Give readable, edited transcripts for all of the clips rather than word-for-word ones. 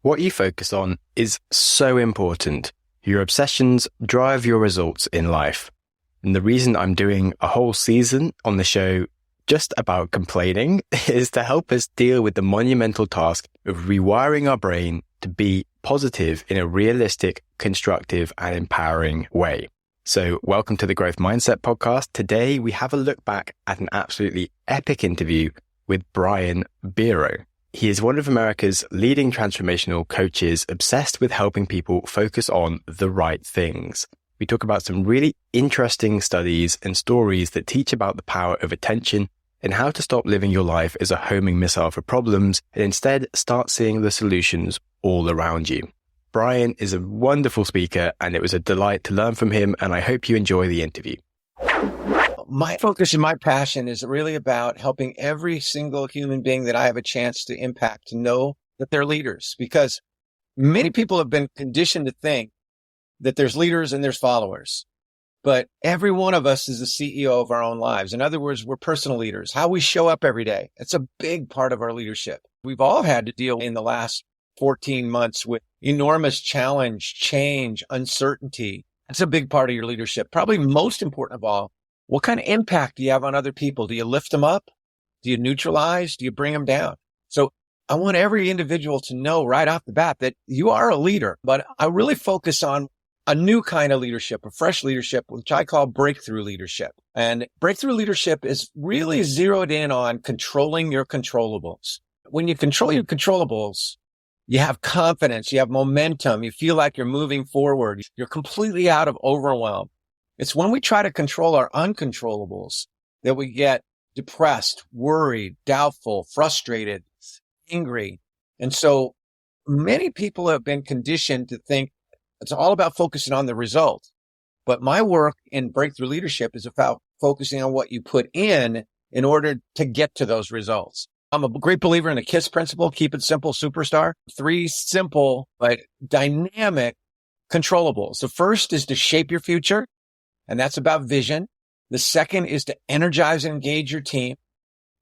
What you focus on is so important. Your obsessions drive your results in life. And the reason I'm doing a whole season on the show just about complaining is to help us deal with the monumental task of rewiring our brain to be positive in a realistic, constructive, and empowering way. So welcome to the Growth Mindset Podcast. Today, we have a look back at an absolutely epic interview with Brian Biro. He is one of America's leading transformational coaches obsessed with helping people focus on the right things. We talk about some really interesting studies and stories that teach about the power of attention and how to stop living your life as a homing missile for problems and instead start seeing the solutions all around you. Brian is a wonderful speaker and it was a delight to learn from him, and I hope you enjoy the interview. My focus and my passion is really about helping every single human being that I have a chance to impact to know that they're leaders, because many people have been conditioned to think that there's leaders and there's followers, but every one of us is the CEO of our own lives. In other words, we're personal leaders. How we show up every day, it's a big part of our leadership. We've all had to deal in the last 14 months with enormous challenge, change, uncertainty. That's a big part of your leadership. Probably most important of all, what kind of impact do you have on other people? Do you lift them up? Do you neutralize? Do you bring them down? So I want every individual to know right off the bat that you are a leader, but I really focus on a new kind of leadership, a fresh leadership, which I call breakthrough leadership. And breakthrough leadership is really zeroed in on controlling your controllables. When you control your controllables, you have confidence, you have momentum, you feel like you're moving forward, you're completely out of overwhelm. It's when we try to control our uncontrollables that we get depressed, worried, doubtful, frustrated, angry. And so many people have been conditioned to think it's all about focusing on the result. But my work in breakthrough leadership is about focusing on what you put in order to get to those results. I'm a great believer in the KISS principle, keep it simple, superstar. 3 simple but dynamic controllables. The first is to shape your future, and that's about vision. The second is to energize and engage your team.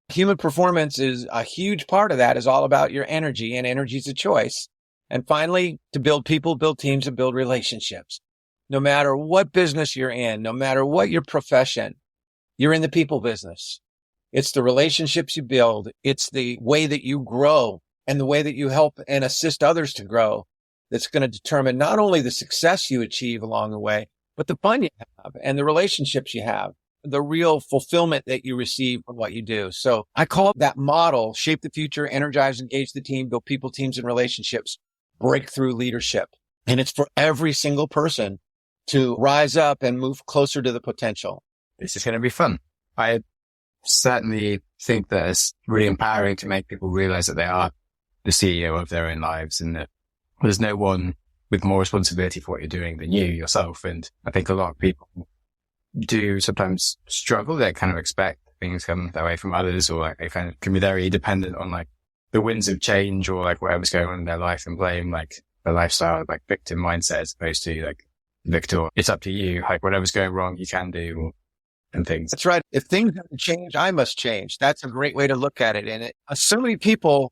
Human performance is a huge part of that, is all about your energy, and energy is a choice. And finally, to build people, build teams, and build relationships. No matter what business you're in, no matter what your profession, you're in the people business. It's the relationships you build. It's the way that you grow and the way that you help and assist others to grow that's going to determine not only the success you achieve along the way, but the fun you have and the relationships you have, the real fulfillment that you receive from what you do. So I call that model, shape the future, energize, engage the team, build people, teams, and relationships, breakthrough leadership. And it's for every single person to rise up and move closer to the potential. This is going to be fun. I certainly think that it's really empowering to make people realize that they are the CEO of their own lives and that there's no one with more responsibility for what you're doing than you yourself. And I think a lot of people do sometimes struggle. They kind of expect things come their way from others, or like they kind of can be very dependent on like the winds of change or like whatever's going on in their life and blame like the lifestyle, like victim mindset as opposed to like victor. It's up to you. Like whatever's going wrong, you can do. And things. That's right. If things haven't changed, I must change. That's a great way to look at it. And so many people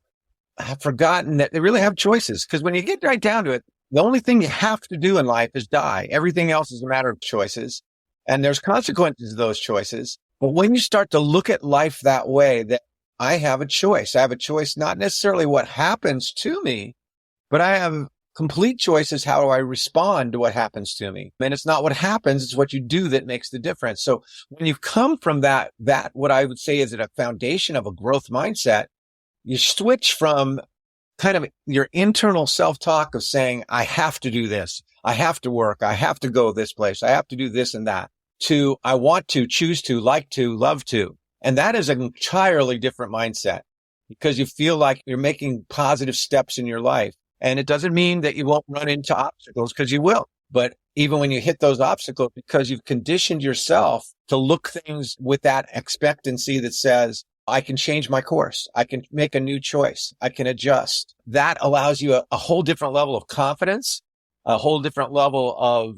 have forgotten that they really have choices, because when you get right down to it, the only thing you have to do in life is die. Everything else is a matter of choices, and there's consequences to those choices. But when you start to look at life that way, that I have a choice. I have a choice, not necessarily what happens to me, but I have complete choices. How do I respond to what happens to me? And it's not what happens, it's what you do that makes the difference. So when you come from that, what I would say is at a foundation of a growth mindset, you switch from kind of your internal self-talk of saying, I have to do this, I have to work, I have to go this place, I have to do this and that, to I want to, choose to, like to, love to. And that is an entirely different mindset, because you feel like you're making positive steps in your life. And it doesn't mean that you won't run into obstacles, because you will. But even when you hit those obstacles, because you've conditioned yourself to look things with that expectancy that says, I can change my course. I can make a new choice. I can adjust. That allows you a whole different level of confidence, a whole different level of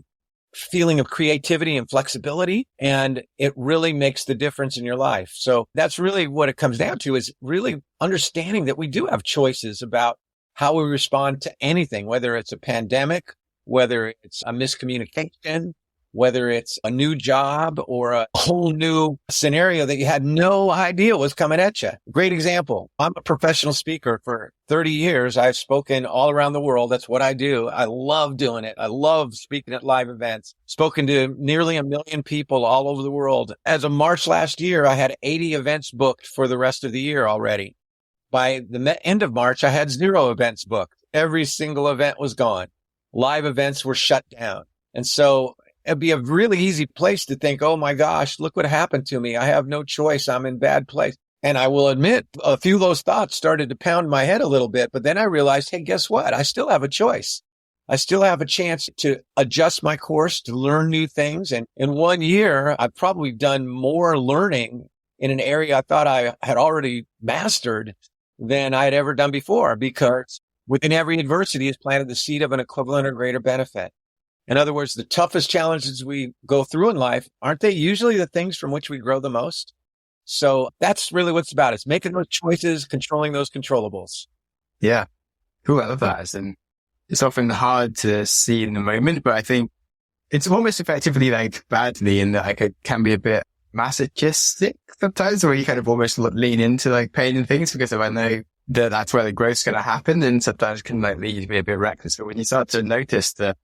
feeling of creativity and flexibility. And it really makes the difference in your life. So that's really what it comes down to, is really understanding that we do have choices about how we respond to anything, whether it's a pandemic, whether it's a miscommunication, whether it's a new job or a whole new scenario that you had no idea was coming at you. Great example. I'm a professional speaker for 30 years. I've spoken all around the world. That's what I do. I love doing it. I love speaking at live events. Spoken to nearly 1 million people all over the world. As of March last year, I had 80 events booked for the rest of the year already. By the end of March, I had 0 events booked. Every single event was gone. Live events were shut down. And so it'd be a really easy place to think, oh my gosh, look what happened to me. I have no choice. I'm in bad place. And I will admit a few of those thoughts started to pound my head a little bit, but then I realized, hey, guess what? I still have a choice. I still have a chance to adjust my course, to learn new things. And in 1 year, I've probably done more learning in an area I thought I had already mastered than I had ever done before, because within every adversity is planted the seed of an equivalent or greater benefit. In other words, the toughest challenges we go through in life, aren't they usually the things from which we grow the most? So that's really what it's about. It's making those choices, controlling those controllables. Yeah. Cool. I love that. And it's often hard to see in the moment, but I think it's almost effectively like badly in that like it can be a bit masochistic sometimes, where you kind of almost lean into like pain and things because I know that that's where the growth's going to happen, and sometimes can like lead you to be a bit reckless. But when you start to notice that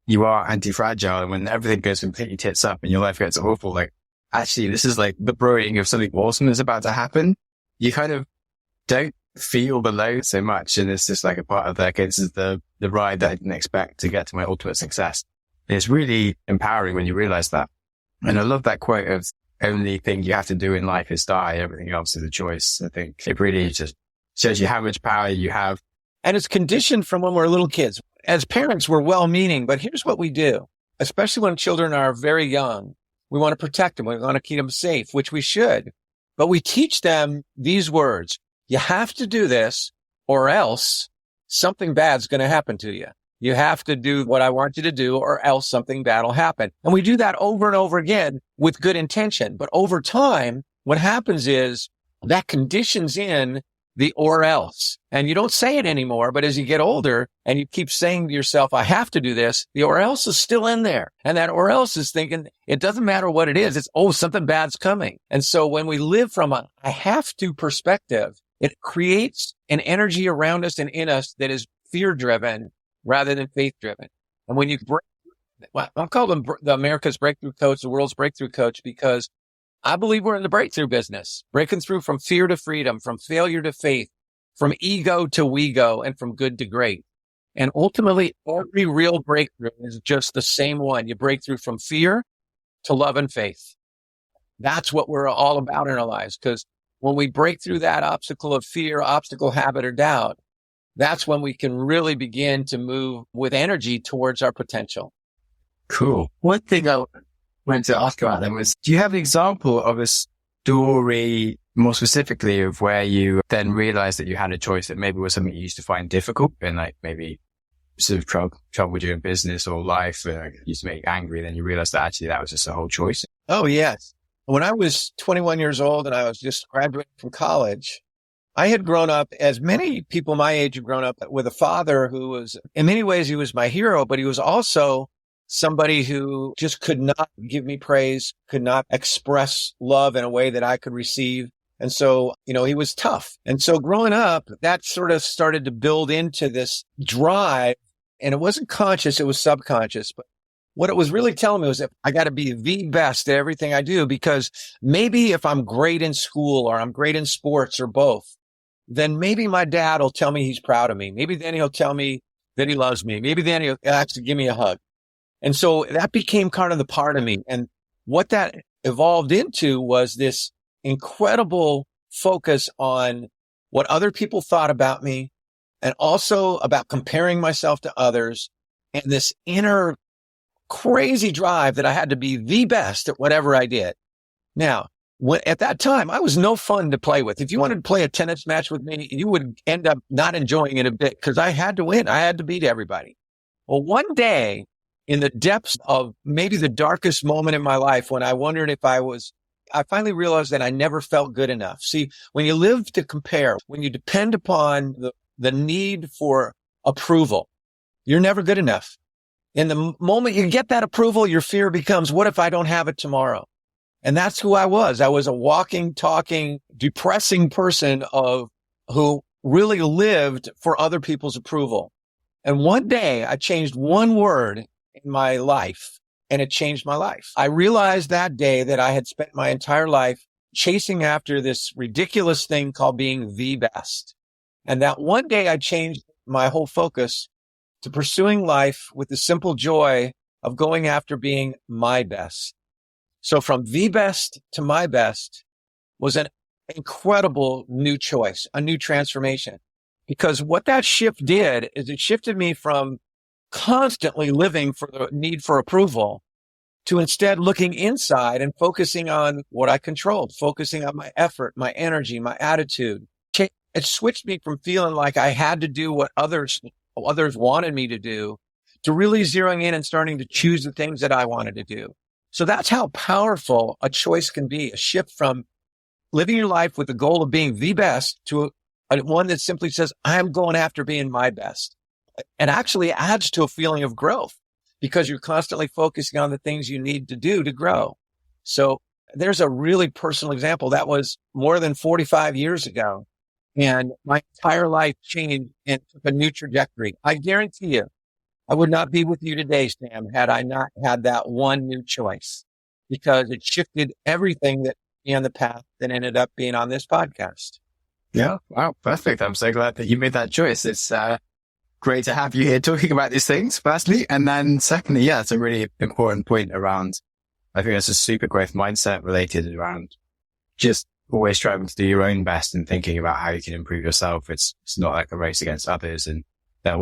you are anti-fragile, and when everything goes completely tits up and your life gets awful, like actually this is like the brewing of something awesome is about to happen, you kind of don't feel the low so much. And it's just like a part of that. Okay, this is the ride that I didn't expect to get to my ultimate success. And it's really empowering when you realize that. And I love that quote of only thing you have to do in life is die. Everything else is a choice. I think it really just shows you how much power you have. And it's conditioned from when we're little kids. As parents, we're well-meaning, but here's what we do, especially when children are very young. We want to protect them. We want to keep them safe, which we should. But we teach them these words. You have to do this or else something bad's going to happen to you. You have to do what I want you to do or else something bad will happen. And we do that over and over again with good intention. But over time, what happens is that conditions in the or else. And you don't say it anymore, but as you get older and you keep saying to yourself, I have to do this, the or else is still in there. And that or else is thinking, it doesn't matter what it is. It's, oh, something bad's coming. And so when we live from a I have to perspective, it creates an energy around us and in us that is fear driven rather than faith driven. And when you break, well, I'll call them the America's breakthrough coach, the world's breakthrough coach, because I believe we're in the breakthrough business, breaking through from fear to freedom, from failure to faith, from ego to we go, and from good to great. And ultimately, every real breakthrough is just the same one. You break through from fear to love and faith. That's what we're all about in our lives, because when we break through that obstacle of fear, obstacle, habit, or doubt, that's when we can really begin to move with energy towards our potential. Cool. One thing I wanted to ask about then was, do you have an example of a story more specifically of where you then realized that you had a choice that maybe was something you used to find difficult and like maybe sort of trouble doing business or life used to make you angry, then you realized that actually that was just a whole choice? Oh, yes. When I was 21 years old and I was just graduating from college, I had grown up, as many people my age have grown up, with a father who was, in many ways, he was my hero, but he was also somebody who just could not give me praise, could not express love in a way that I could receive. And so, he was tough. And so growing up, that sort of started to build into this drive. And it wasn't conscious, it was subconscious. But what it was really telling me was that I got to be the best at everything I do, because maybe if I'm great in school or I'm great in sports or both, then maybe my dad will tell me he's proud of me. Maybe then he'll tell me that he loves me. Maybe then he'll actually give me a hug. And so that became kind of the part of me. And what that evolved into was this incredible focus on what other people thought about me, and also about comparing myself to others, and this inner crazy drive that I had to be the best at whatever I did. Now, at that time, I was no fun to play with. If you wanted to play a tennis match with me, you would end up not enjoying it a bit, because I had to win. I had to beat everybody. Well, one day, in the depths of maybe the darkest moment in my life, when I wondered if I finally realized that I never felt good enough. See, when you live to compare, when you depend upon the need for approval. You're never good enough. In the moment you get that approval, your fear becomes, what if I don't have it tomorrow? And that's who I was. I was a walking, talking, depressing person who really lived for other people's approval. And one day I changed one word in my life, and it changed my life. I realized that day that I had spent my entire life chasing after this ridiculous thing called being the best. And that one day I changed my whole focus to pursuing life with the simple joy of going after being my best. So from the best to my best was an incredible new choice, a new transformation. Because what that shift did is it shifted me from constantly living for the need for approval to instead looking inside and focusing on what I controlled, focusing on my effort, my energy, my attitude. It switched me from feeling like I had to do what others wanted me to do to really zeroing in and starting to choose the things that I wanted to do. So that's how powerful a choice can be, a shift from living your life with the goal of being the best to one that simply says, I'm going after being my best. It actually adds to a feeling of growth because you're constantly focusing on the things you need to do to grow. So there's a really personal example. That was more than 45 years ago. And my entire life changed and took a new trajectory. I guarantee you, I would not be with you today, Sam, had I not had that one new choice, because it shifted everything that me on the path that ended up being on this podcast. Yeah. Wow. Perfect. I'm so glad that you made that choice. It's great to have you here talking about these things, firstly. And then secondly, yeah, it's a really important point around, I think it's a super growth mindset related around just always striving to do your own best and thinking about how you can improve yourself. It's not like a race against others. And that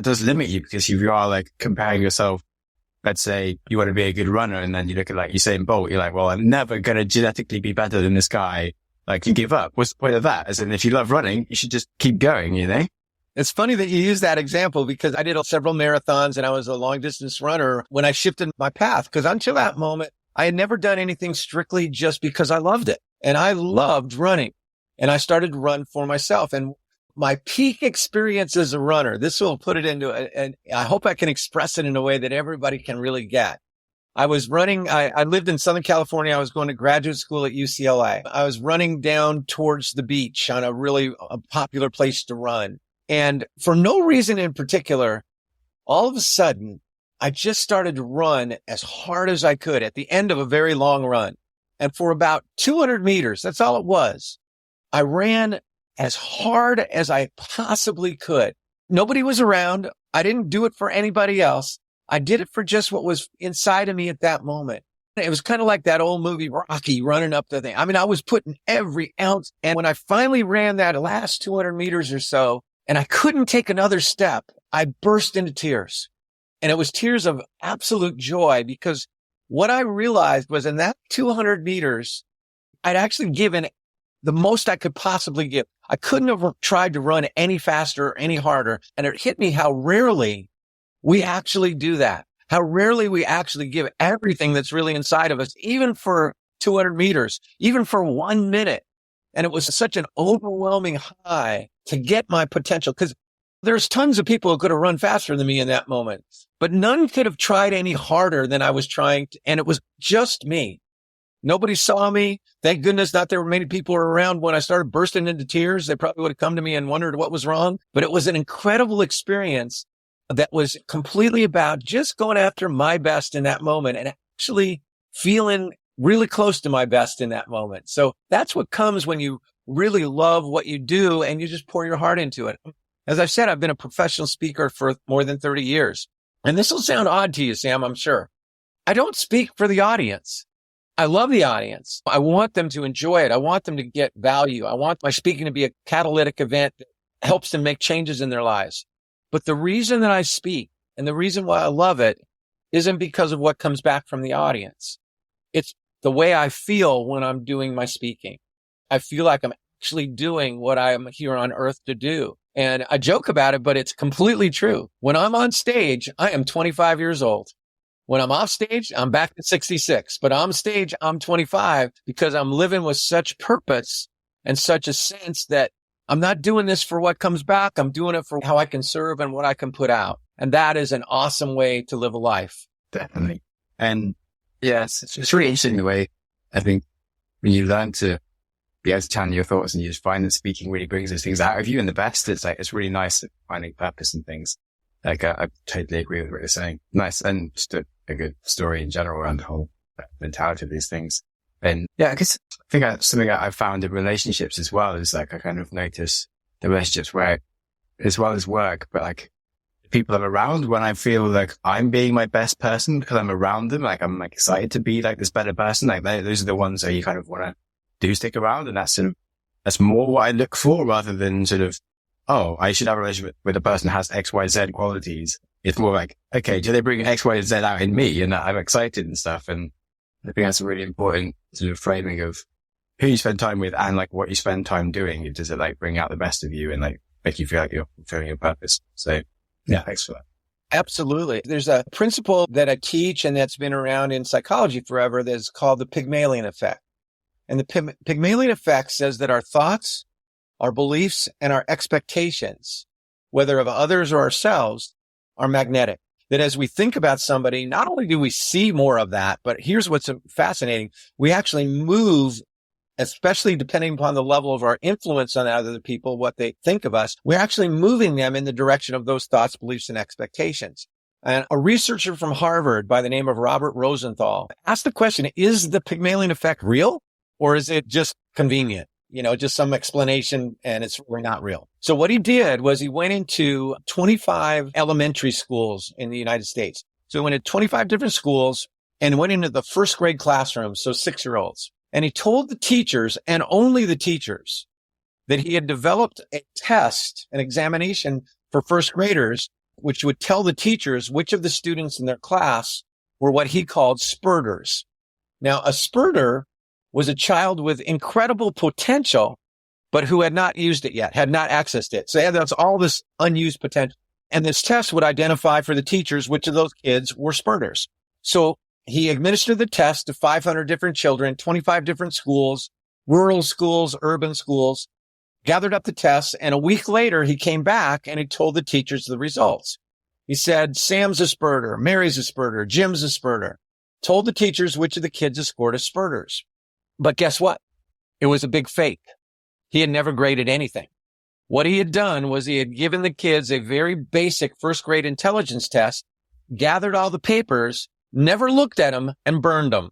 does limit you, because if you are like comparing yourself, let's say you want to be a good runner and then you look at like Usain Bolt, you're like, well, I'm never going to genetically be better than this guy. Like, you give up. What's the point of that? As in, if you love running, you should just keep going, you know? It's funny that you use that example, because I did several marathons and I was a long distance runner when I shifted my path, because until that moment, I had never done anything strictly just because I loved it. And I loved running, and I started to run for myself. And my peak experience as a runner, this will put it into and I hope I can express it in a way that everybody can really get. I was running. I lived in Southern California. I was going to graduate school at UCLA. I was running down towards the beach on a popular place to run. And for no reason in particular, all of a sudden, I just started to run as hard as I could at the end of a very long run. And for about 200 meters, that's all it was, I ran as hard as I possibly could. Nobody was around. I didn't do it for anybody else. I did it for just what was inside of me at that moment. It was kind of like that old movie Rocky, running up the thing. I mean, I was putting every ounce. And when I finally ran that last 200 meters or so, and I couldn't take another step, I burst into tears. And it was tears of absolute joy, because what I realized was in that 200 meters, I'd actually given the most I could possibly give. I couldn't have tried to run any faster or any harder. And it hit me how rarely we actually do that. How rarely we actually give everything that's really inside of us, even for 200 meters, even for 1 minute. And it was such an overwhelming high to get my potential, because there's tons of people who could have run faster than me in that moment, but none could have tried any harder than I was trying to, and it was just me. Nobody saw me. Thank goodness not there were many people around when I started bursting into tears. They probably would have come to me and wondered what was wrong, but it was an incredible experience that was completely about just going after my best in that moment and actually feeling really close to my best in that moment. So that's what comes when you really love what you do and you just pour your heart into it. As I've said, I've been a professional speaker for more than 30 years. And this will sound odd to you, Sam, I'm sure. I don't speak for the audience. I love the audience. I want them to enjoy it. I want them to get value. I want my speaking to be a catalytic event that helps them make changes in their lives. But the reason that I speak and the reason why I love it isn't because of what comes back from the audience. It's the way I feel when I'm doing my speaking. I feel like I'm actually doing what I'm here on earth to do. And I joke about it, but it's completely true. When I'm on stage, I am 25 years old. When I'm off stage, I'm back to 66. But on stage, I'm 25 because I'm living with such purpose and such a sense that I'm not doing this for what comes back. I'm doing it for how I can serve and what I can put out. And that is an awesome way to live a life. Definitely. And yes, it's really interesting the way I think when you learn to be able to channel your thoughts and you just find that speaking really brings those things out of you. And the best, it's really nice at finding purpose and things. Like, I totally agree with what you're saying. Nice. And just a good story in general around the whole mentality of these things. And yeah, I guess something I've found in relationships as well is like, I kind of notice the relationships where as well as work, but like people I'm around when I feel like I'm being my best person because I'm around them, like I'm like excited to be like this better person. Like those are the ones that you kind of want to do stick around. And that's more what I look for rather than sort of, oh, I should have a relationship with a person that has X, Y, Z qualities. It's more like, okay, do they bring X, Y, Z out in me? And I'm excited and stuff. And I think that's a really important sort of framing of who you spend time with and like what you spend time doing. Does it like bring out the best of you and like make you feel like you're fulfilling your purpose? So yeah, thanks for that. Absolutely. There's a principle that I teach and that's been around in psychology forever that's called the Pygmalion effect. And the Pygmalion effect says that our thoughts, our beliefs, and our expectations, whether of others or ourselves, are magnetic. That as we think about somebody, not only do we see more of that, but here's what's fascinating. We actually move, especially depending upon the level of our influence on other people, what they think of us, we're actually moving them in the direction of those thoughts, beliefs, and expectations. And a researcher from Harvard by the name of Robert Rosenthal asked the question, is the Pygmalion effect real or is it just convenient? Just some explanation and it's really not real. So what he did was he went into 25 elementary schools in the United States. So he went to 25 different schools and went into the first grade classrooms, so 6-year-olds. And he told the teachers and only the teachers that he had developed a test, an examination for first graders, which would tell the teachers which of the students in their class were what he called spurters. Now, a spurter was a child with incredible potential, but who had not used it yet, had not accessed it. So that's all this unused potential. And this test would identify for the teachers which of those kids were spurters. So he administered the test to 500 different children, 25 different schools, rural schools, urban schools, gathered up the tests. And a week later, he came back and he told the teachers the results. He said, Sam's a spurter, Mary's a spurter, Jim's a spurter. Told the teachers which of the kids had scored as spurters. But guess what? It was a big fake. He had never graded anything. What he had done was he had given the kids a very basic first grade intelligence test, gathered all the papers, never looked at them, and burned them.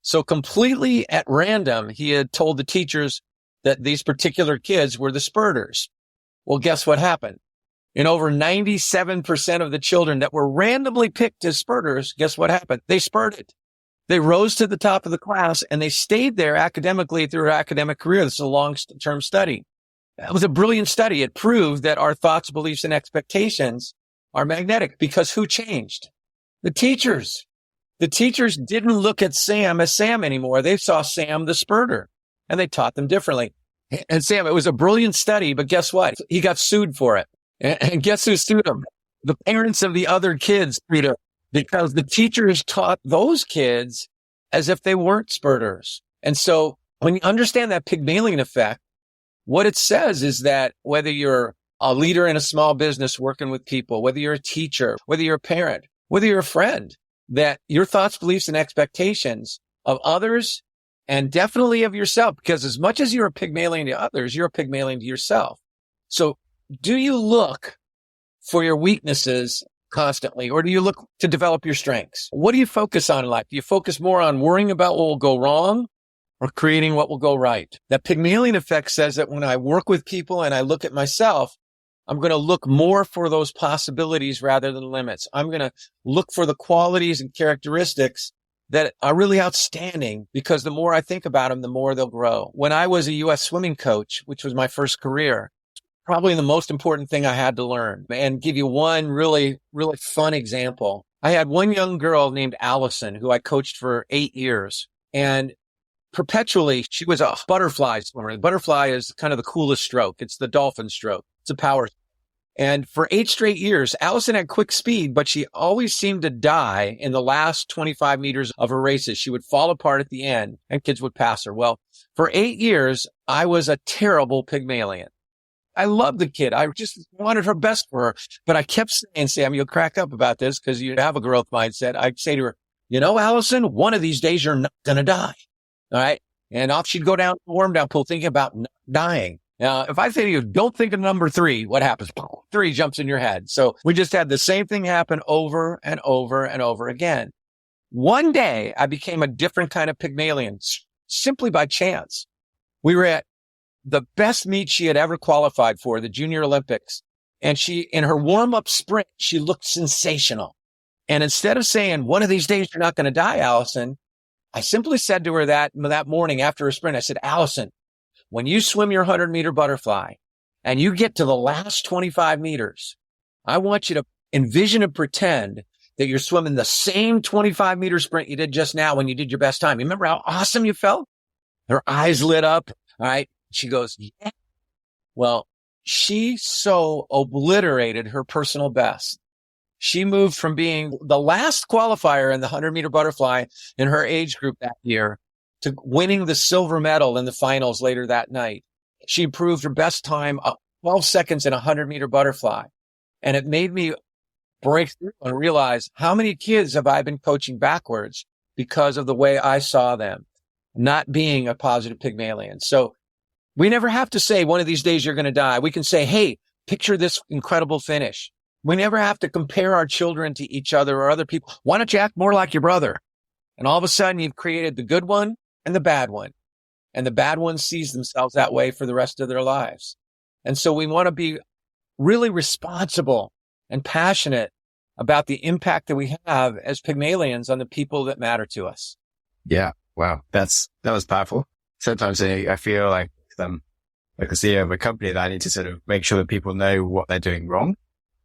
So completely at random, he had told the teachers that these particular kids were the spurters. Well, guess what happened? In over 97% of the children that were randomly picked as spurters, guess what happened? They spurted. They rose to the top of the class and they stayed there academically through their academic career. This is a long-term study. It was a brilliant study. It proved that our thoughts, beliefs, and expectations are magnetic because who changed? The teachers. The teachers didn't look at Sam as Sam anymore. They saw Sam the spurter and they taught them differently. And Sam, it was a brilliant study, but guess what? He got sued for it. And guess who sued him? The parents of the other kids sued him. Because the teachers taught those kids as if they weren't spurters. And so when you understand that Pygmalion effect, what it says is that whether you're a leader in a small business working with people, whether you're a teacher, whether you're a parent, whether you're a friend, that your thoughts, beliefs, and expectations of others and definitely of yourself, because as much as you're a Pygmalion to others, you're a Pygmalion to yourself. So do you look for your weaknesses constantly, or do you look to develop your strengths? What do you focus on in life? Do you focus more on worrying about what will go wrong or creating what will go right? That Pygmalion effect says that when I work with people and I look at myself, I'm going to look more for those possibilities rather than limits. I'm going to look for the qualities and characteristics that are really outstanding because the more I think about them, the more they'll grow. When I was a U.S. swimming coach, which was my first career, probably the most important thing I had to learn, and give you one really, really fun example. I had one young girl named Allison who I coached for 8 years, and perpetually she was a butterfly swimmer. The butterfly is kind of the coolest stroke. It's the dolphin stroke. It's a power. And for 8 straight years, Allison had quick speed, but she always seemed to die in the last 25 meters of her races. She would fall apart at the end and kids would pass her. Well, for 8 years, I was a terrible Pygmalion. I love the kid. I just wanted her best for her. But I kept saying, Sam, you'll crack up about this because you have a growth mindset. I'd say to her, Allison, one of these days you're not going to die. All right. And off she'd go down the warm down pool thinking about not dying. Now, if I say to you, don't think of number 3, what happens? 3 jumps in your head. So we just had the same thing happen over and over and over again. One day I became a different kind of Pygmalion simply by chance. We were at the best meet she had ever qualified for, the Junior Olympics. And she, in her warm-up sprint, she looked sensational. And instead of saying, one of these days you're not going to die, Allison, I simply said to her that morning after her sprint, I said, Allison, when you swim your 100-meter butterfly and you get to the last 25 meters, I want you to envision and pretend that you're swimming the same 25-meter sprint you did just now when you did your best time. You remember how awesome you felt? Her eyes lit up. All right. She goes, yeah. Well, she so obliterated her personal best. She moved from being the last qualifier in the 100-meter butterfly in her age group that year to winning the silver medal in the finals later that night. She improved her best time 12 seconds in a 100-meter butterfly. And it made me break through and realize how many kids have I been coaching backwards because of the way I saw them not being a positive Pygmalion. So we never have to say one of these days you're going to die. We can say, hey, picture this incredible finish. We never have to compare our children to each other or other people. Why don't you act more like your brother? And all of a sudden you've created the good one and the bad one. And the bad one sees themselves that way for the rest of their lives. And so we want to be really responsible and passionate about the impact that we have as Pygmalions on the people that matter to us. Yeah. Wow. That was powerful. Sometimes I feel like I'm like a CEO of a company that I need to sort of make sure that people know what they're doing wrong.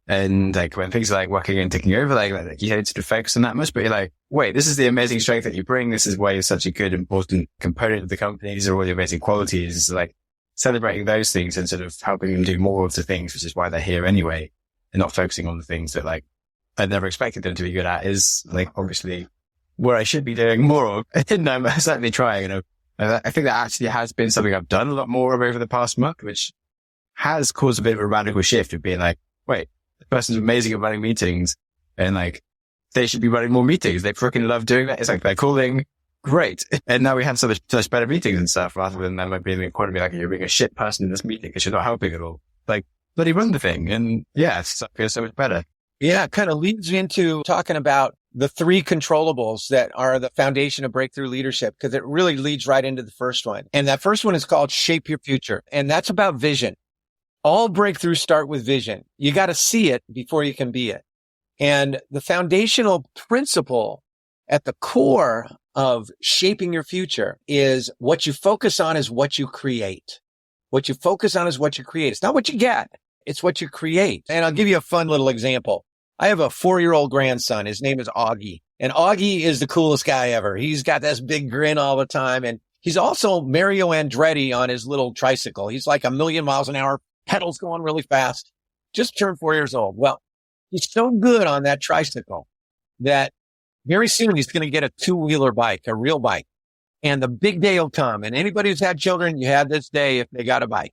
And like when things are like working and taking over, like you don't sort of focus on that much, but you're like, wait, this is the amazing strength that you bring. This is why you're such a good, important component of the company. These are all the amazing qualities. It's like celebrating those things and sort of helping them do more of the things, which is why they're here anyway, and not focusing on the things that like I never expected them to be good at is like obviously where I should be doing more of. And I'm certainly trying, I think that actually has been something I've done a lot more of over the past month, which has caused a bit of a radical shift of being like, wait, the person's amazing at running meetings and like they should be running more meetings. They freaking love doing that. It's like they're calling great. And now we have so much better meetings and stuff rather than them like being incredibly like you're being a shit person in this meeting because you're not helping at all. Like bloody run the thing. And yeah, it feels so much better. Yeah. It kind of leads me into talking about the 3 controllables that are the foundation of breakthrough leadership, because it really leads right into the first one. And that first one is called shape your future. And that's about vision. All breakthroughs start with vision. You got to see it before you can be it. And the foundational principle at the core of shaping your future is what you focus on is what you create. What you focus on is what you create. It's not what you get. It's what you create. And I'll give you a fun little example. I have a 4-year-old grandson. His name is Augie. And Augie is the coolest guy ever. He's got this big grin all the time. And he's also Mario Andretti on his little tricycle. He's like 1,000,000 miles an hour, pedals going really fast. Just turned 4 years old. Well, he's so good on that tricycle that very soon he's going to get a 2-wheeler bike, a real bike. And the big day will come. And anybody who's had children, you had this day if they got a bike.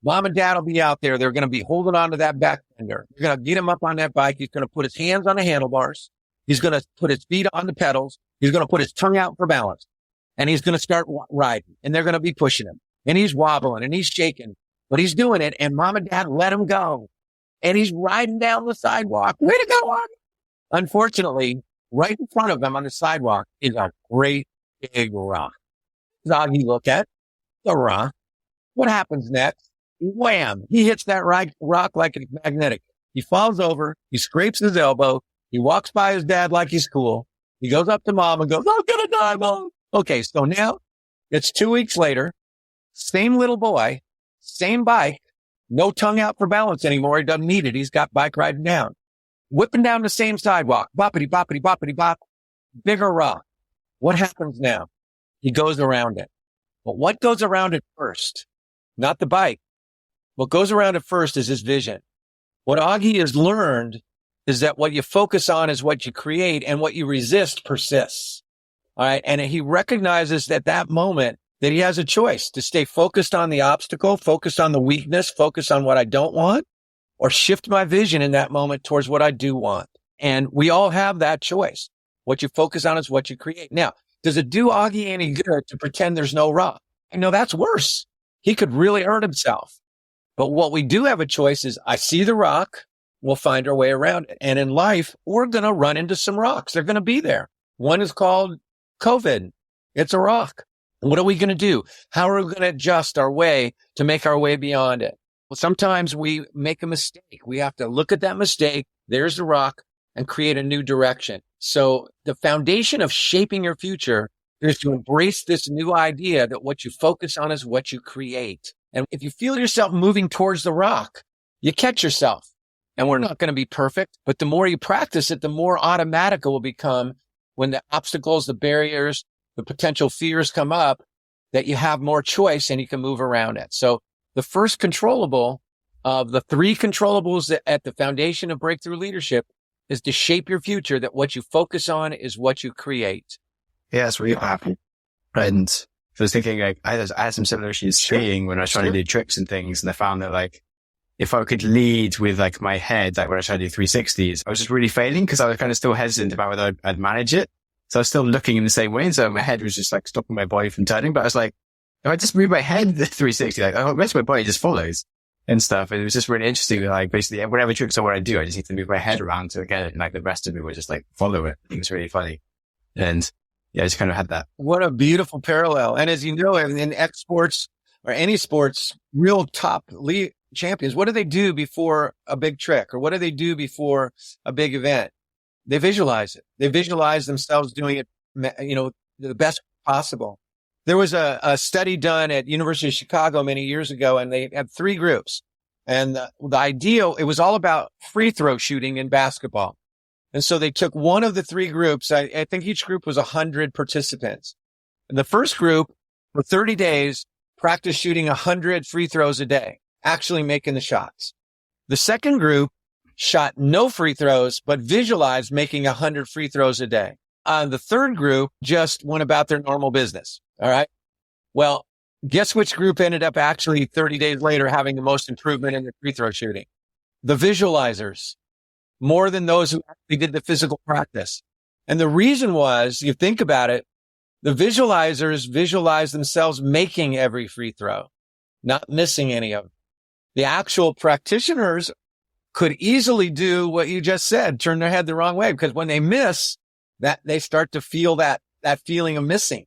Mom and dad will be out there. They're going to be holding on to that back fender. They're going to get him up on that bike. He's going to put his hands on the handlebars. He's going to put his feet on the pedals. He's going to put his tongue out for balance. And he's going to start riding. And they're going to be pushing him. And he's wobbling and he's shaking. But he's doing it. And mom and dad let him go. And he's riding down the sidewalk. Way to go, Augie. Unfortunately, right in front of him on the sidewalk is a great big rock. Augie look at the rock. What happens next? Wham! He hits that rock like it's magnetic. He falls over. He scrapes his elbow. He walks by his dad like he's cool. He goes up to mom and goes, I'm going to die, mom. Okay, so now it's 2 weeks later. Same little boy, same bike, no tongue out for balance anymore. He doesn't need it. He's got bike riding down. Whipping down the same sidewalk. Boppity, boppity, boppity, bop. Bigger rock. What happens now? He goes around it. But what goes around it first? Not the bike. What goes around it first is his vision. What Augie has learned is that what you focus on is what you create, and what you resist persists. All right. And he recognizes at that moment that he has a choice to stay focused on the obstacle, focused on the weakness, focused on what I don't want, or shift my vision in that moment towards what I do want. And we all have that choice. What you focus on is what you create. Now, does it do Augie any good to pretend there's no rock? I know that's worse. He could really hurt himself. But what we do have a choice is I see the rock, we'll find our way around it. And in life, we're going to run into some rocks. They're going to be there. One is called COVID. It's a rock. What are we going to do? How are we going to adjust our way to make our way beyond it? Well, sometimes we make a mistake. We have to look at that mistake. There's the rock and create a new direction. So the foundation of shaping your future is to embrace this new idea that what you focus on is what you create. And if you feel yourself moving towards the rock, you catch yourself. And we're not going to be perfect, but the more you practice it, the more automatic it will become when the obstacles, the barriers, the potential fears come up, that you have more choice and you can move around it. So the first controllable of the 3 controllables that at the foundation of breakthrough leadership is to shape your future, that what you focus on is what you create. Yeah, that's really happy. And I was thinking, like, I had some similar issues skiing when I was trying to do tricks and things. And I found that, like, if I could lead with like my head, like when I tried to do 360s, I was just really failing because I was kind of still hesitant about whether I'd manage it. So I was still looking in the same way. And so my head was just like stopping my body from turning. But I was like, if I just move my head the 360, like the rest of my body just follows and stuff. And it was just really interesting. Like basically whatever tricks I want to do, I just need to move my head around to get it. And like the rest of me would just like follow it. It was really funny. And yeah, I just kind of had that. What a beautiful parallel. And as you know, in X sports or any sports, real top league champions, what do they do before a big trick, or what do they do before a big event? They visualize it. They visualize themselves doing it, the best possible. There was a study done at University of Chicago many years ago, and they had 3 groups. And the ideal, it was all about free throw shooting in basketball. And so they took one of the 3 groups. I think each group was 100 participants. And the first group, for 30 days, practiced shooting 100 free throws a day, actually making the shots. The second group shot no free throws, but visualized making 100 free throws a day. The third group just went about their normal business. All right. Well, guess which group ended up actually 30 days later having the most improvement in their free throw shooting? The visualizers, more than those who actually did the physical practice. And the reason was, you think about it, the visualizers visualize themselves making every free throw, not missing any of them. The actual practitioners could easily do what you just said, turn their head the wrong way, because when they miss, that they start to feel that feeling of missing.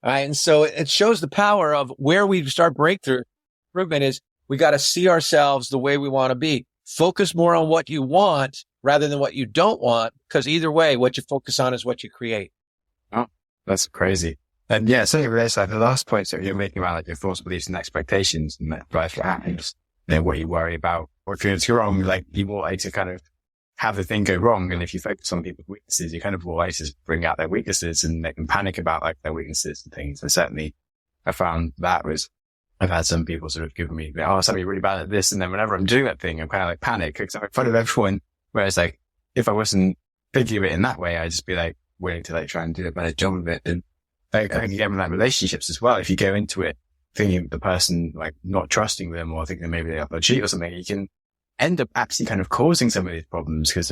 All right. And so it shows the power of where we start breakthrough improvement is we got to see ourselves the way we want to be. Focus more on what you want rather than what you don't want, because either way, what you focus on is what you create. Oh, that's crazy. And yeah, certainly relates like the last point that you're making about like your thoughts, beliefs and expectations and that drive for happiness. Then what you worry about, or if it's wrong, like you more like to kind of have the thing go wrong. And if you focus on people's weaknesses, you kind of always just bring out their weaknesses and make them panic about like their weaknesses and things. And certainly I found that was, I've had some people sort of giving me, oh, something really bad at this. And then whenever I'm doing that thing, I'm kind of like panic because I'm in front of everyone. Whereas like, if I wasn't thinking of it in that way, I'd just be like willing to like try and do a better job of it. And like, I think again with like relationships as well, if you go into it thinking the person like not trusting them or thinking maybe they'll cheat or something, you can end up actually kind of causing some of these problems because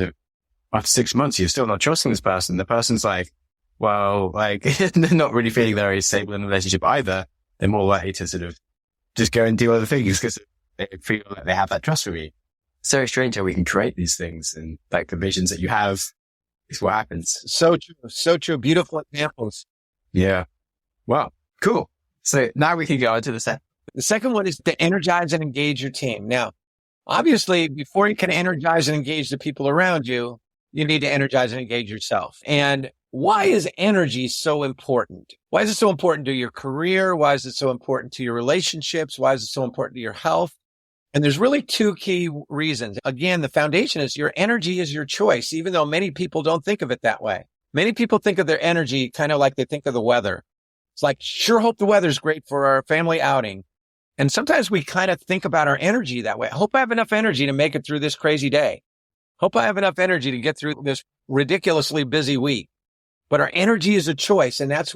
after 6 months, you're still not trusting this person. The person's like, well, like they're not really feeling very stable in the relationship either. They're more likely to sort of just go and do other things because they feel like they have that trust for you. It's very strange how we can create these things and like the visions that you have is what happens. So true. So true. Beautiful examples. Yeah. Wow. Cool. So now we can go on to the second. The second one is to energize and engage your team. Now, obviously, before you can energize and engage the people around you, you need to energize and engage yourself. And why is energy so important? Why is it so important to your career? Why is it so important to your relationships? Why is it so important to your health? And there's really 2 key reasons. Again, the foundation is your energy is your choice, even though many people don't think of it that way. Many people think of their energy kind of like they think of the weather. It's like, sure hope the weather's great for our family outing. And sometimes we kind of think about our energy that way. I hope I have enough energy to make it through this crazy day. Hope I have enough energy to get through this ridiculously busy week. But our energy is a choice, and that's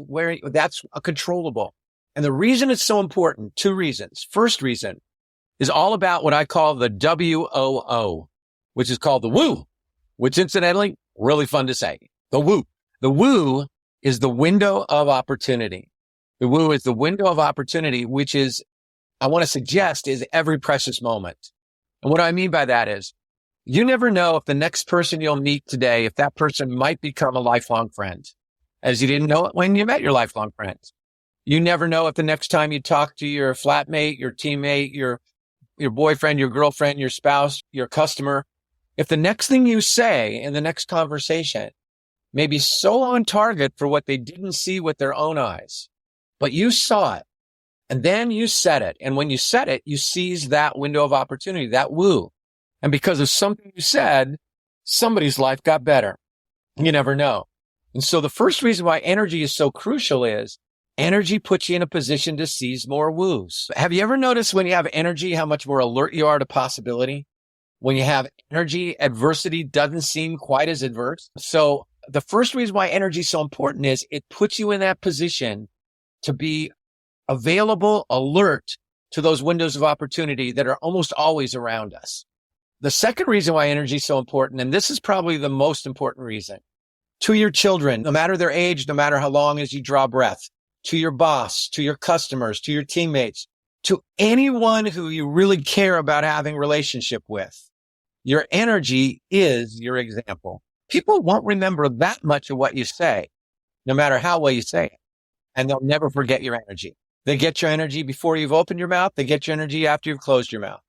a controllable. And the reason it's so important, two reasons. First reason is all about what I call the WOO, which is called the woo, which incidentally, really fun to say. The woo. The woo is the window of opportunity. The woo is the window of opportunity, which is, I want to suggest, is every precious moment. And what I mean by that is, you never know if the next person you'll meet today, if that person might become a lifelong friend, as you didn't know it when you met your lifelong friends. You never know if the next time you talk to your flatmate, your teammate, your boyfriend, your girlfriend, your spouse, your customer, if the next thing you say in the next conversation may be so on target for what they didn't see with their own eyes, but you saw it and then you said it. And when you said it, you seized that window of opportunity, that woo. And because of something you said, somebody's life got better. You never know. And so the first reason why energy is so crucial is energy puts you in a position to seize more woos. Have you ever noticed when you have energy, how much more alert you are to possibility? When you have energy, adversity doesn't seem quite as adverse. So the first reason why energy is so important is it puts you in that position to be available, alert to those windows of opportunity that are almost always around us. The second reason why energy is so important, and this is probably the most important reason, to your children, no matter their age, no matter how long as you draw breath, to your boss, to your customers, to your teammates, to anyone who you really care about having a relationship with. Your energy is your example. People won't remember that much of what you say, no matter how well you say it. And they'll never forget your energy. They get your energy before you've opened your mouth. They get your energy after you've closed your mouth.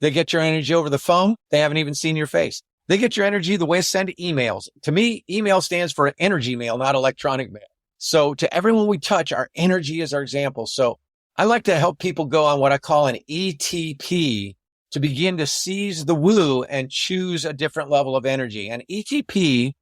They get your energy over the phone. They haven't even seen your face. They get your energy the way I send emails. To me, email stands for energy mail, not electronic mail. So to everyone we touch, our energy is our example. So I like to help people go on what I call an ETP to begin to seize the woo and choose a different level of energy. And ETP,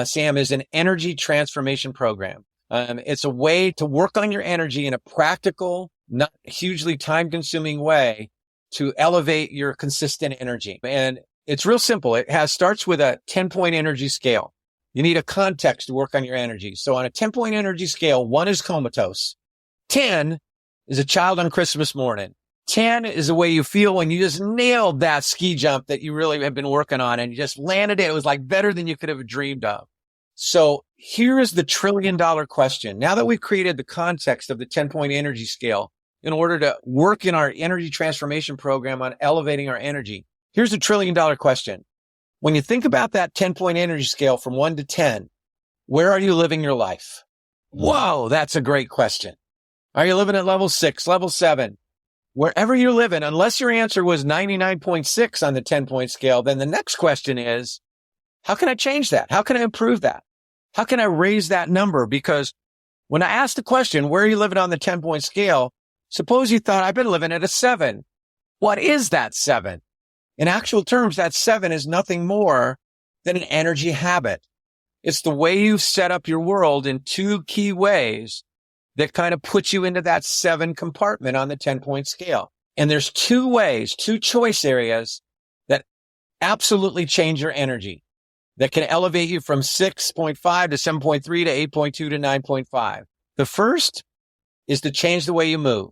Sam, is an energy transformation program. It's a way to work on your energy in a practical, not hugely time-consuming way to elevate your consistent energy. And it's real simple. It starts with a 10-point energy scale. You need a context to work on your energy. So on a 10-point energy scale, 1 is comatose. 10 is a child on Christmas morning. 10 is the way you feel when you just nailed that ski jump that you really have been working on and you just landed it. It was like better than you could have dreamed of. So here is the $1 trillion question. Now that we've created the context of the 10-point energy scale in order to work in our energy transformation program on elevating our energy, here's the $1 trillion question. When you think about that 10-point energy scale from 1 to 10, where are you living your life? Whoa, that's a great question. Are you living at level 6, level 7? Wherever you're living, unless your answer was 99.6 on the 10-point scale, then the next question is, how can I change that? How can I improve that? How can I raise that number? Because when I asked the question, where are you living on the 10-point scale? Suppose you thought I've been living at a 7. What is that 7? In actual terms, that 7 is nothing more than an energy habit. It's the way you set up your world in 2 key ways that kind of puts you into that 7 compartment on the 10-point scale. And there's 2 ways, 2 choice areas that absolutely change your energy, that can elevate you from 6.5 to 7.3 to 8.2 to 9.5. The first is to change the way you move.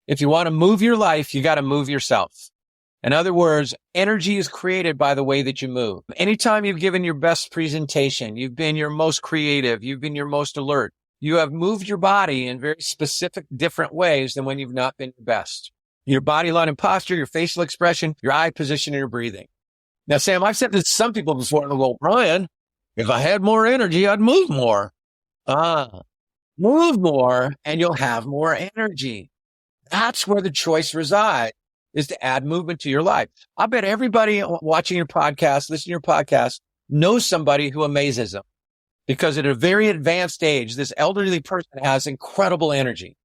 If you want to move your life, you got to move yourself. In other words, energy is created by the way that you move. Anytime you've given your best presentation, you've been your most creative, you've been your most alert, you have moved your body in very specific, different ways than when you've not been your best. Your body line and posture, your facial expression, your eye position, and your breathing. Now, Sam, I've said this to some people before, and they'll go, Brian, if I had more energy, I'd move more. Move more, and you'll have more energy. That's where the choice resides, is to add movement to your life. I bet everybody watching your podcast, listening to your podcast, knows somebody who amazes them. Because at a very advanced age, this elderly person has incredible energy.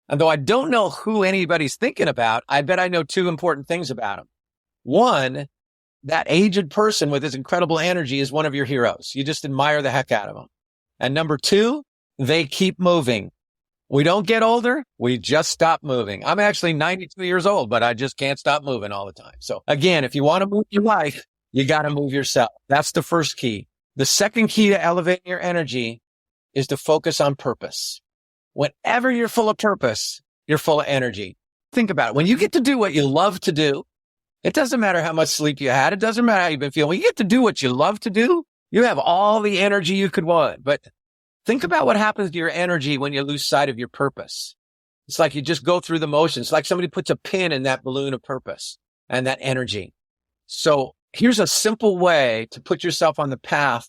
And though I don't know who anybody's thinking about, I bet I know 2 important things about them. One, that aged person with his incredible energy is one of your heroes. You just admire the heck out of them. And number 2, they keep moving. We don't get older. We just stop moving. I'm actually 92 years old, but I just can't stop moving all the time. So again, if you want to move your life, you got to move yourself. That's the first key. The second key to elevating your energy is to focus on purpose. Whenever you're full of purpose, you're full of energy. Think about it. When you get to do what you love to do, it doesn't matter how much sleep you had. It doesn't matter how you've been feeling. When you get to do what you love to do, you have all the energy you could want. But think about what happens to your energy when you lose sight of your purpose. It's like you just go through the motions. It's like somebody puts a pin in that balloon of purpose and that energy. So here's a simple way to put yourself on the path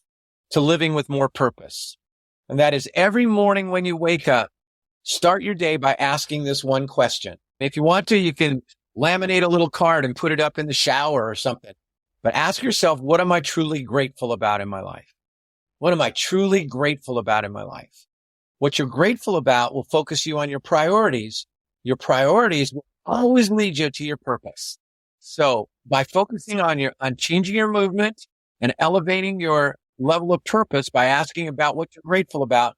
to living with more purpose. And that is every morning when you wake up, start your day by asking this one question. If you want to, you can laminate a little card and put it up in the shower or something. But ask yourself, what am I truly grateful about in my life? What am I truly grateful about in my life? What you're grateful about will focus you on your priorities. Your priorities will always lead you to your purpose. So by focusing on changing your movement and elevating your level of purpose by asking about what you're grateful about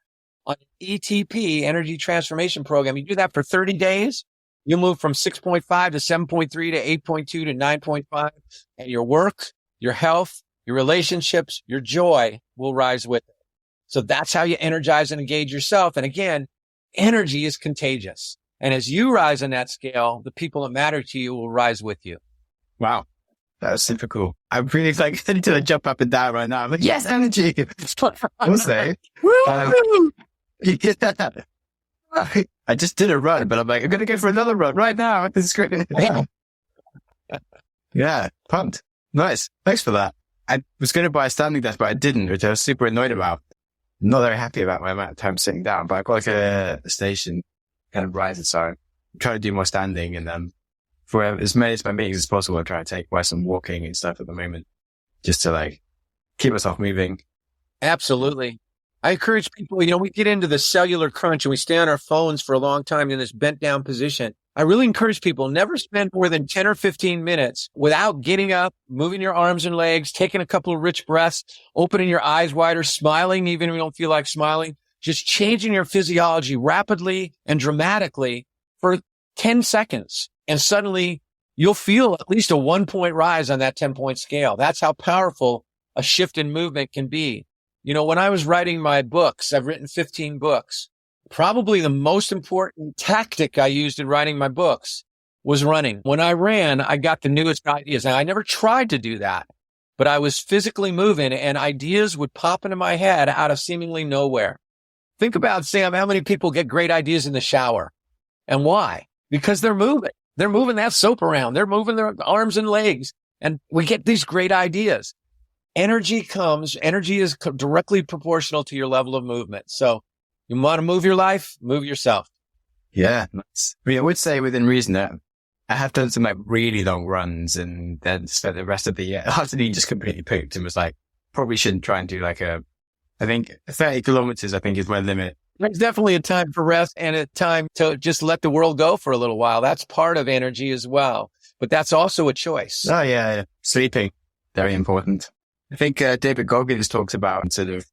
on ETP, Energy Transformation Program, you do that for 30 days, you move from 6.5 to 7.3 to 8.2 to 9.5, and your work, your health, your relationships, your joy will rise with it. So that's how you energize and engage yourself. And again, energy is contagious. And as you rise on that scale, the people that matter to you will rise with you. Wow. That was super cool. I'm really excited to jump up and down right now. I'm like, yes, energy. Also, I just did a run, but I'm like, I'm going to go for another run right now. This is great. Yeah, pumped. Nice. Thanks for that. I was going to buy a standing desk, but I didn't, which I was super annoyed about. Not very happy about my amount of time sitting down, but I've got like a station kind of rising, so I'm trying to do more standing, and for as many of my meetings as possible, I'm trying to take away some walking and stuff at the moment, just to like keep myself moving. Absolutely. I encourage people, we get into the cellular crunch and we stay on our phones for a long time in this bent down position. I really encourage people, never spend more than 10 or 15 minutes without getting up, moving your arms and legs, taking a couple of rich breaths, opening your eyes wider, smiling even if you don't feel like smiling, just changing your physiology rapidly and dramatically for 10 seconds. And suddenly you'll feel at least a 1-point rise on that 10-point scale. That's how powerful a shift in movement can be. When I was writing my books, I've written 15 books. Probably the most important tactic I used in writing my books was running. When I ran, I got the newest ideas. Now, I never tried to do that, but I was physically moving and ideas would pop into my head out of seemingly nowhere. Think about, Sam, how many people get great ideas in the shower and why? Because they're moving. They're moving that soap around. They're moving their arms and legs, and we get these great ideas. Energy is directly proportional to your level of movement. So you want to move your life, move yourself. Yeah, nice. I would say within reason that I have done some like really long runs, and then spent the rest of the year after the just completely pooped and was like, probably shouldn't try and do I think 30 kilometers, I think, is my limit. There's definitely a time for rest and a time to just let the world go for a little while. That's part of energy as well, but that's also a choice. Oh yeah. Sleeping. Very important. I think David Goggins talks about sort of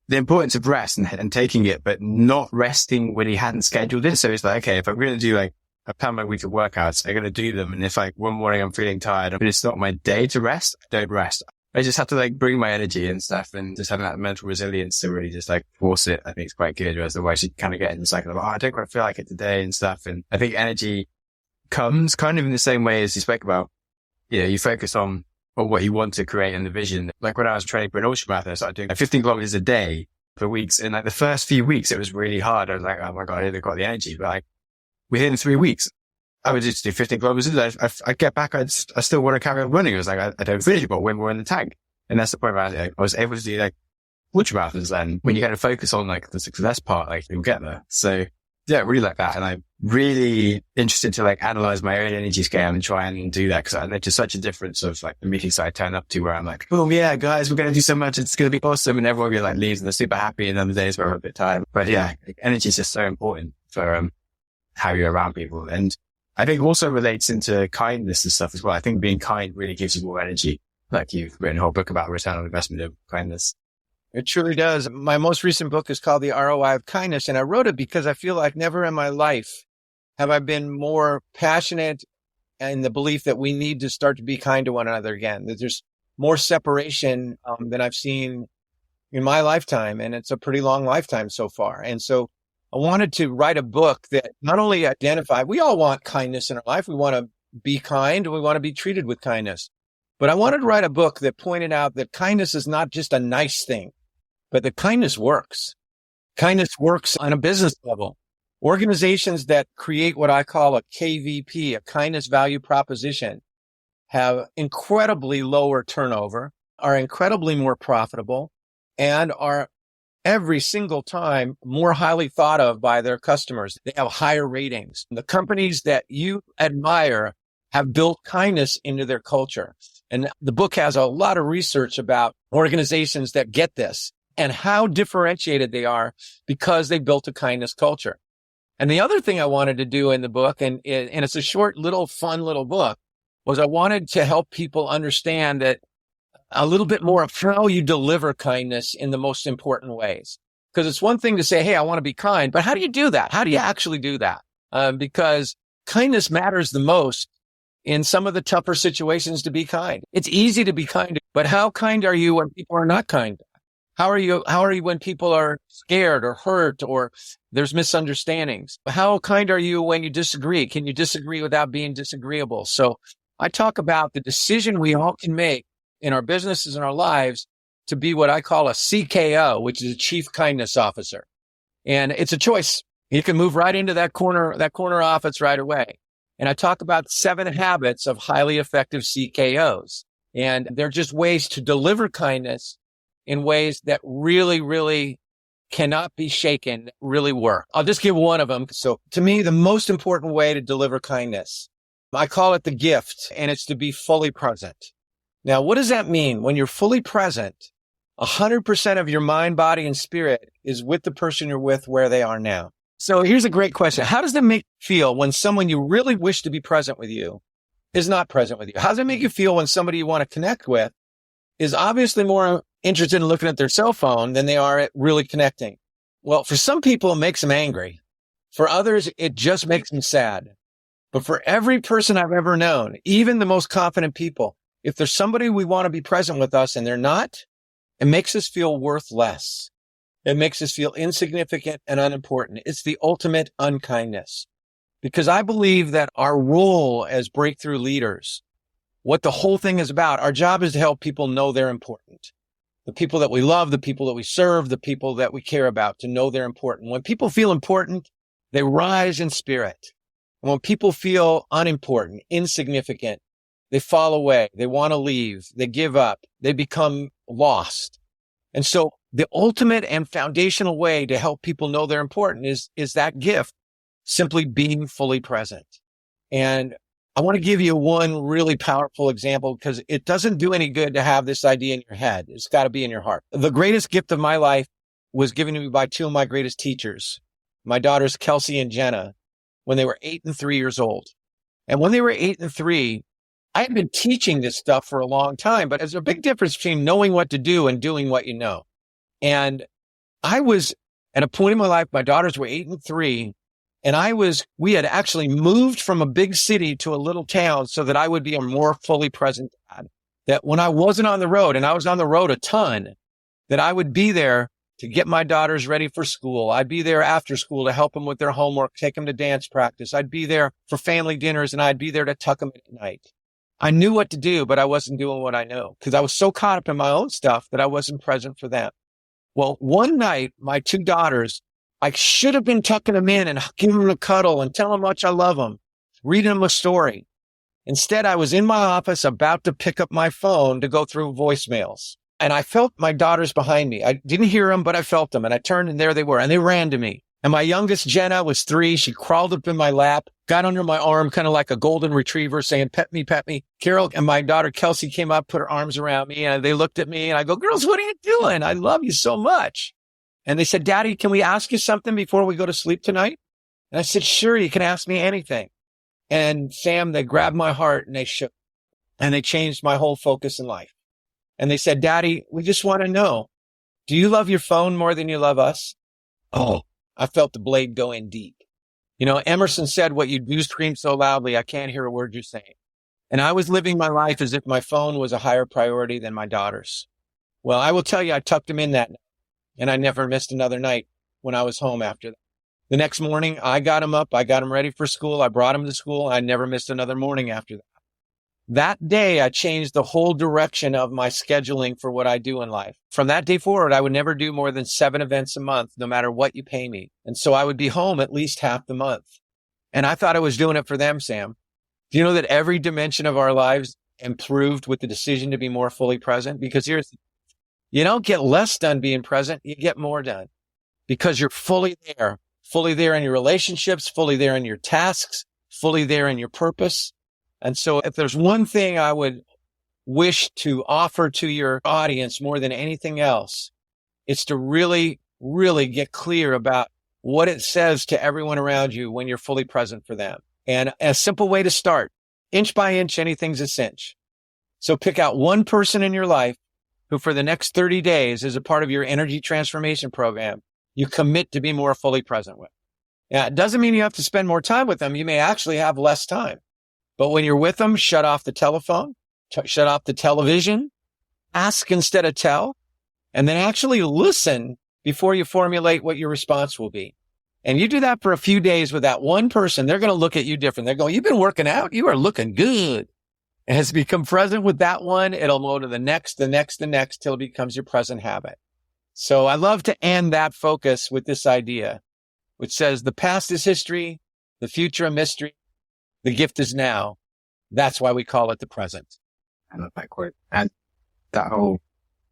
the importance of rest and taking it, but not resting when he hadn't scheduled it. So it's like, okay, if I'm going to do I plan my week of workouts, I'm going to do them. And if one morning I'm feeling tired, but it's not my day to rest, I don't rest. I just have to bring my energy and stuff, and just having that mental resilience to really just force it. I think it's quite good. Whereas otherwise you kind of get in the cycle of, I don't quite feel like it today and stuff. And I think energy comes kind of in the same way as you spoke about. You focus on what you want to create and the vision. Like when I was training for an ultramarathon, I started doing 15 kilometers a day for weeks. And the first few weeks, it was really hard. I was like, oh my God, I haven't got the energy. But within 3 weeks, I would just do 15 kilometers. I'd get back. I still want to carry on running. I was like, I don't finish, but when we're in the tank. And that's the point where I was able to do ultramarathons then. When you kind of focus on the success part, you'll get there. So yeah, really like that. And I'm really interested to analyze my own energy scale and try and do that, because I noticed such a difference of the meetings I turn up to where I'm like, oh yeah, guys, we're going to do so much. It's going to be awesome. And everyone will leaves and they're super happy. And then the days where I'm a bit tired. But yeah, energy is just so important for how you're around people. And I think also relates into kindness and stuff as well. I think being kind really gives you more energy. You've written a whole book about return on investment of kindness. It truly does. My most recent book is called The ROI of Kindness. And I wrote it because I feel like never in my life have I been more passionate in the belief that we need to start to be kind to one another again. That there's more separation than I've seen in my lifetime. And it's a pretty long lifetime so far. And so I wanted to write a book that not only identified, we all want kindness in our life. We want to be kind. We want to be treated with kindness. But I wanted to write a book that pointed out that kindness is not just a nice thing, but that kindness works. Kindness works on a business level. Organizations that create what I call a KVP, a kindness value proposition, have incredibly lower turnover, are incredibly more profitable, and are every single time more highly thought of by their customers. They have higher ratings. The companies that you admire have built kindness into their culture. And the book has a lot of research about organizations that get this and how differentiated they are because they built a kindness culture. And the other thing I wanted to do in the book, and it's a short, fun little book, was I wanted to help people understand that a little bit more of how you deliver kindness in the most important ways. Because it's one thing to say, hey, I want to be kind, but how do you do that? How do you actually do that? Because kindness matters the most in some of the tougher situations to be kind. It's easy to be kind, but how kind are you when people are not kind? How are you when people are scared or hurt or there's misunderstandings? How kind are you when you disagree? Can you disagree without being disagreeable? So I talk about the decision we all can make in our businesses and our lives to be what I call a CKO, which is a Chief Kindness Officer. And it's a choice. You can move right into that corner office right away. And I talk about 7 habits of highly effective CKOs. And they're just ways to deliver kindness in ways that really, really cannot be shaken, really work. I'll just give one of them. So to me, the most important way to deliver kindness, I call it the gift, and it's to be fully present. Now, what does that mean? When you're fully present, 100% of your mind, body, and spirit is with the person you're with where they are now. So here's a great question. How does it make you feel when someone you really wish to be present with you is not present with you? How does it make you feel when somebody you want to connect with is obviously more interested in looking at their cell phone than they are at really connecting? Well, for some people, it makes them angry. For others, it just makes them sad. But for every person I've ever known, even the most confident people, if there's somebody we want to be present with us and they're not, it makes us feel worth less. It makes us feel insignificant and unimportant. It's the ultimate unkindness. Because I believe that our role as breakthrough leaders, what the whole thing is about, our job is to help people know they're important. The people that we love, the people that we serve, the people that we care about, to know they're important. When people feel important, they rise in spirit. And when people feel unimportant, insignificant, they fall away. They want to leave. They give up. They become lost. And so the ultimate and foundational way to help people know they're important is that gift, simply being fully present. And I want to give you one really powerful example because it doesn't do any good to have this idea in your head. It's got to be in your heart. The greatest gift of my life was given to me by 2 of my greatest teachers, my daughters, Kelsey and Jenna, when they were 8 and 3 years old. And when they were 8 and 3, I had been teaching this stuff for a long time, but there's a big difference between knowing what to do and doing what you know. And I was at a point in my life, my daughters were 8 and 3, and we had actually moved from a big city to a little town so that I would be a more fully present dad. That when I wasn't on the road, and I was on the road a ton, that I would be there to get my daughters ready for school. I'd be there after school to help them with their homework, take them to dance practice. I'd be there for family dinners, and I'd be there to tuck them in at night. I knew what to do, but I wasn't doing what I know because I was so caught up in my own stuff that I wasn't present for them. Well, one night, my 2 daughters, I should have been tucking them in and giving them a cuddle and telling them how much I love them, reading them a story. Instead, I was in my office about to pick up my phone to go through voicemails. And I felt my daughters behind me. I didn't hear them, but I felt them. And I turned and there they were. And they ran to me. And my youngest, Jenna, was 3. She crawled up in my lap, got under my arm, kind of like a golden retriever saying, pet me, pet me. Carol and my daughter, Kelsey, came up, put her arms around me, and they looked at me and I go, girls, what are you doing? I love you so much. And they said, Daddy, can we ask you something before we go to sleep tonight? And I said, sure, you can ask me anything. And Sam, they grabbed my heart and they shook, and they changed my whole focus in life. And they said, Daddy, we just want to know, do you love your phone more than you love us? Oh, I felt the blade go in deep. You know, Emerson said, what you do scream so loudly, I can't hear a word you're saying. And I was living my life as if my phone was a higher priority than my daughters. Well, I will tell you, I tucked them in that night, and I never missed another night when I was home after that. The next morning, I got him up. I got him ready for school. I brought him to school. I never missed another morning after that. That day, I changed the whole direction of my scheduling for what I do in life. From that day forward, I would never do more than 7 events a month, no matter what you pay me. And so I would be home at least half the month. And I thought I was doing it for them, Sam. Do you know that every dimension of our lives improved with the decision to be more fully present? Because you don't get less done being present, you get more done because you're fully there in your relationships, fully there in your tasks, fully there in your purpose. And so if there's one thing I would wish to offer to your audience more than anything else, it's to really, really get clear about what it says to everyone around you when you're fully present for them. And a simple way to start, inch by inch, anything's a cinch. So pick out one person in your life who for the next 30 days is a part of your energy transformation program you commit to be more fully present with. Now, it doesn't mean you have to spend more time with them. You may actually have less time. But when you're with them, shut off the telephone, shut off the television, ask instead of tell, and then actually listen before you formulate what your response will be. And you do that for a few days with that one person, they're going to look at you different. They're going, you've been working out. You are looking good. And as you become present with that one, it'll go to the next, till it becomes your present habit. So I love to end that focus with this idea, which says the past is history, the future a mystery, the gift is now. That's why we call it the present. I love that quote. And that whole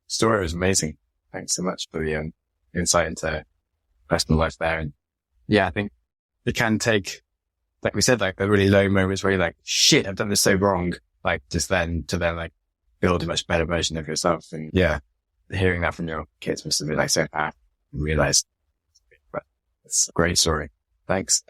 story was amazing. Thanks so much for the insight into personal life there. And yeah, I think it can take, like we said, like the really low moments where you're like, shit, I've done this so wrong. Like just then to like build a much better version of yourself. And yeah, hearing that from your kids must have been like so powerful. Realize it's a great story. Thanks.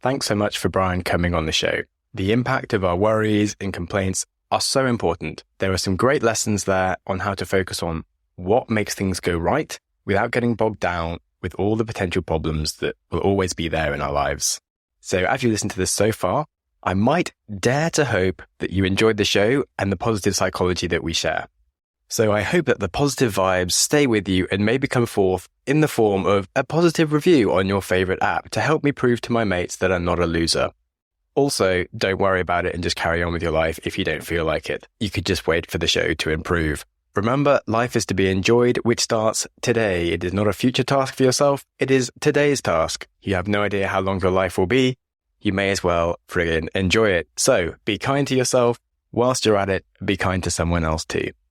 Thanks so much for Brian coming on the show. The impact of our worries and complaints are so important. There are some great lessons there on how to focus on what makes things go right without getting bogged down with all the potential problems that will always be there in our lives. So as you listen to this so far, I might dare to hope that you enjoyed the show and the positive psychology that we share. So I hope that the positive vibes stay with you and maybe come forth in the form of a positive review on your favorite app to help me prove to my mates that I'm not a loser. Also, don't worry about it and just carry on with your life if you don't feel like it. You could just wait for the show to improve. Remember, life is to be enjoyed, which starts today. It is not a future task for yourself. It is today's task. You have no idea how long your life will be. You may as well friggin' enjoy it. So be kind to yourself. Whilst you're at it, be kind to someone else too.